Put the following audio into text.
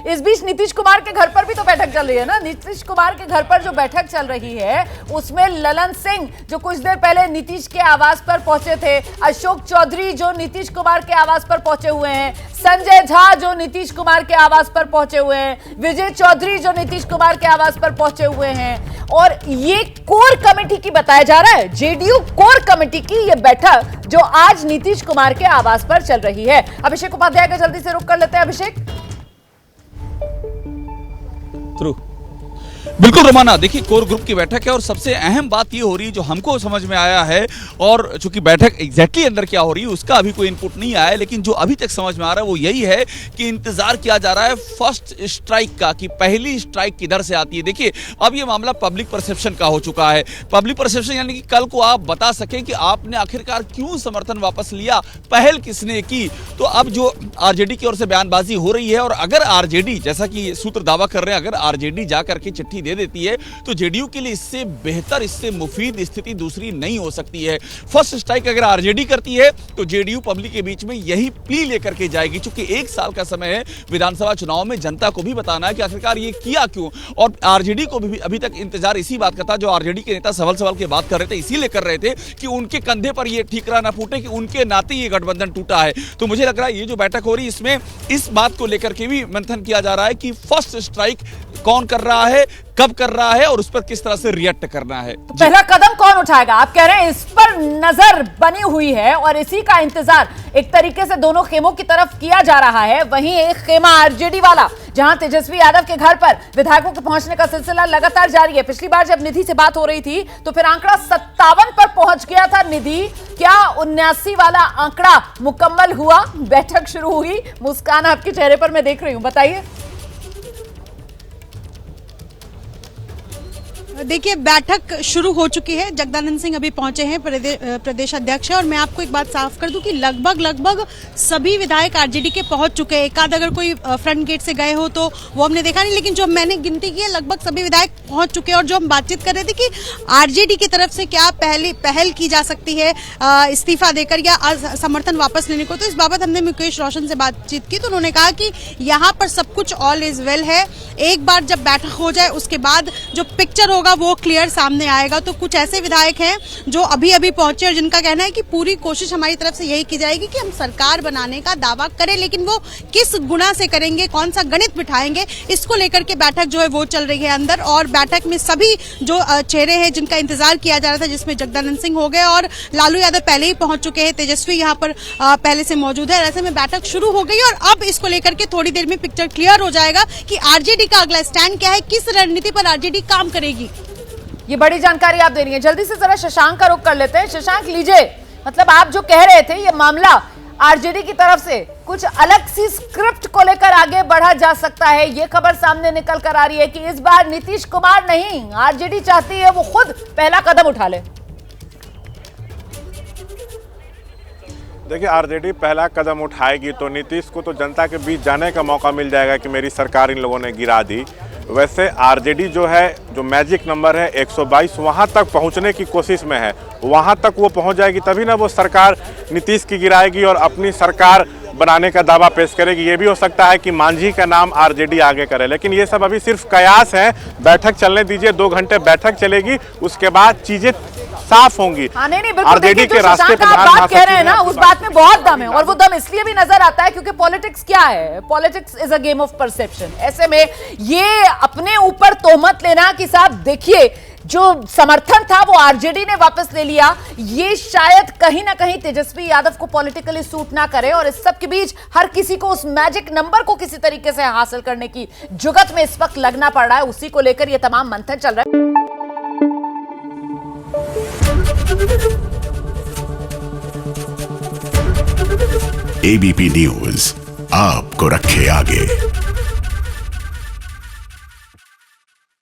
इस बीच नीतीश कुमार के घर पर भी तो बैठक चल रही है ना। नीतीश कुमार के घर पर जो बैठक चल रही है उसमें ललन सिंह जो कुछ देर पहले नीतीश के आवास पर पहुंचे थे, अशोक चौधरी जो नीतीश कुमार के आवास पर पहुंचे हुए हैं, संजय झा जो नीतीश कुमार के आवास पर पहुंचे हुए हैं, विजय चौधरी जो नीतीश कुमार के आवास पर पहुंचे हुए हैं। और ये कोर कमेटी की बताया जा रहा है, जेडीयू कोर कमेटी की ये बैठक जो आज नीतीश कुमार के आवास पर चल रही है। अभिषेक उपाध्याय का जल्दी से रुख कर लेते हैं। अभिषेक। बिल्कुल रोमाना, देखिए कोर ग्रुप की बैठक है और सबसे अहम बात ये हो रही है जो हमको समझ में आया है, और चूंकि बैठक एग्जैक्टली अंदर क्या हो रही है उसका अभी कोई इनपुट नहीं आया है, लेकिन जो अभी तक समझ में आ रहा है वो यही है कि इंतजार किया जा रहा है फर्स्ट स्ट्राइक का, कि पहली स्ट्राइक किधर से आती है। देखिए अब ये मामला पब्लिक परसेप्शन का हो चुका है। पब्लिक परसेप्शन यानी कि कल को आप बता सकें कि आपने आखिरकार क्यों समर्थन वापस लिया, पहल किसने की। तो अब जो आरजेडी की ओर से बयानबाजी हो रही है, और अगर आरजेडी, जैसा कि सूत्र दावा कर रहे हैं, अगर आरजेडी जाकर के चिट्ठी दे देती है तो जेडीयू के लिए इससे बेहतर, इससे मुफीद स्थिति दूसरी नहीं हो सकती है। फर्स्ट स्ट्राइक अगर आरजेडी करती है तो जेडीयू पब्लिक के बीच में यही प्ली लेकर के जाएगी, क्योंकि 1 साल का समय है विधानसभा चुनाव में जनता को भी बताना है कि आखिरकार ये किया क्यों। और आरजेडी को भी अभी तक इंतजार इसी बात का था, जो आरजेडी के नेता सवाल की बात कर रहे थे, इसीलिए कर रहे थे कि उनके कंधे पर यह ठीकरा ना फूटे कि उनके नाते ये गठबंधन टूटा है। तो मुझे लग रहा है ये जो बैठक हो रही है इसमें इस बात को लेकर के भी मंथन किया जा रहा है कि फर्स्ट स्ट्राइक कौन कर रहा है, कब कर रहा है और उस पर किस तरह से रिएक्ट करना है। तो पहला कदम कौन उठाएगा? आप कह रहे हैं इस पर नजर बनी हुई है और इसी का इंतजार एक तरीके से दोनों खेमों की तरफ किया जा रहा है। वहीं एक खेमा आरजेडी वाला, जहां तेजस्वी यादव के घर पर विधायकों के पहुंचने का सिलसिला लगातार जारी है। पिछली बार जब निधि से बात हो रही थी तो फिर आंकड़ा 57 पर पहुंच गया था निधि। क्या 79 वाला आंकड़ा मुकम्मल हुआ? बैठक शुरू हुई, मुस्कान आपके चेहरे पर मैं देख रही हूं, बताइए। देखिए बैठक शुरू हो चुकी है। जगदानंद सिंह अभी पहुंचे हैं, प्रदेश अध्यक्ष है, और मैं आपको एक बात साफ कर दूं कि लगभग सभी विधायक आरजेडी के पहुंच चुके हैं। एक आध अगर कोई फ्रंट गेट से गए हो तो वो हमने देखा नहीं, लेकिन जो मैंने गिनती की है लगभग सभी विधायक पहुंच चुके हैं। और जो हम बातचीत कर रहे थे कि आरजेडी की तरफ से क्या पहल की जा सकती है इस्तीफा देकर या समर्थन वापस लेने को, तो इस बाबत हमने मुकेश रोशन से बातचीत की तो उन्होंने कहा कि यहाँ पर सब कुछ ऑल इज वेल है। एक बार जब बैठक हो जाए उसके बाद जो पिक्चर होगा वो क्लियर सामने आएगा। तो कुछ ऐसे विधायक हैं जो अभी पहुंचे और जिनका कहना है कि पूरी कोशिश हमारी तरफ से यही की जाएगी कि हम सरकार बनाने का दावा करें, लेकिन वो किस गुना से करेंगे, कौन सा गणित बिठाएंगे, इसको लेकर के बैठक जो है वो चल रही है अंदर। और बैठक में सभी जो चेहरे हैं जिनका इंतजार किया जा रहा था, जिसमें जगदानंद सिंह हो गए और लालू यादव पहले ही पहुंच चुके हैं, तेजस्वी यहाँ पर पहले से मौजूद है। ऐसे में बैठक शुरू हो गई और अब इसको लेकर के थोड़ी देर में पिक्चर क्लियर हो जाएगा कि आरजेडी का अगला स्टैंड क्या है, किस रणनीति पर आरजेडी काम करेगी। ये बड़ी जानकारी आप दे रही हैं। जल्दी से जरा शशांक का रुख कर लेते हैं। शशांक लीजिए, मतलब आप जो कह रहे थे ये मामला आरजेडी की तरफ से कुछ अलग सी स्क्रिप्ट को लेकर आगे बढ़ा जा सकता है। ये खबर सामने निकल कर आ रही है कि इस बार नीतीश कुमार नहीं, आरजेडी चाहती है वो खुद पहला कदम उठा ले। देखिए आरजेडी पहला कदम उठाएगी तो नीतीश को तो जनता के बीच जाने का मौका मिल जाएगा कि मेरी सरकार इन लोगों ने गिरा दी। वैसे आरजेडी जो है, जो मैजिक नंबर है 122, वहाँ तक पहुँचने की कोशिश में है। वहाँ तक वो पहुँच जाएगी तभी ना वो सरकार नीतीश की गिराएगी और अपनी सरकार बनाने का दावा पेश करेगी। ये भी हो सकता है कि मांझी का नाम आरजेडी आगे करे, लेकिन ये सब अभी सिर्फ कयास है। बैठक चलने दीजिए, 2 घंटे बैठक चलेगी, उसके बाद चीजें साफ होंगी। आरजेडी के रास्ते पर बात कह रहे हैं ना, उस बात में बहुत दम है। और वो दम इसलिए भी नजर आता है क्योंकि पॉलिटिक्स क्या है, politics is a game of perception. ऐसे में ये अपने ऊपर तोहमत लेना कि साहब देखिए जो समर्थन था वो आरजेडी ने वापस ले लिया, ये शायद कहीं ना कहीं तेजस्वी यादव को पॉलिटिकली सूट ना करे। और इस सब के बीच हर किसी को उस मैजिक नंबर को किसी तरीके से हासिल करने की जुगत में इस वक्त लगना पड़ रहा है। उसी को लेकर ये तमाम मंथन चल रहा है। एबीपी न्यूज आपको रखे आगे।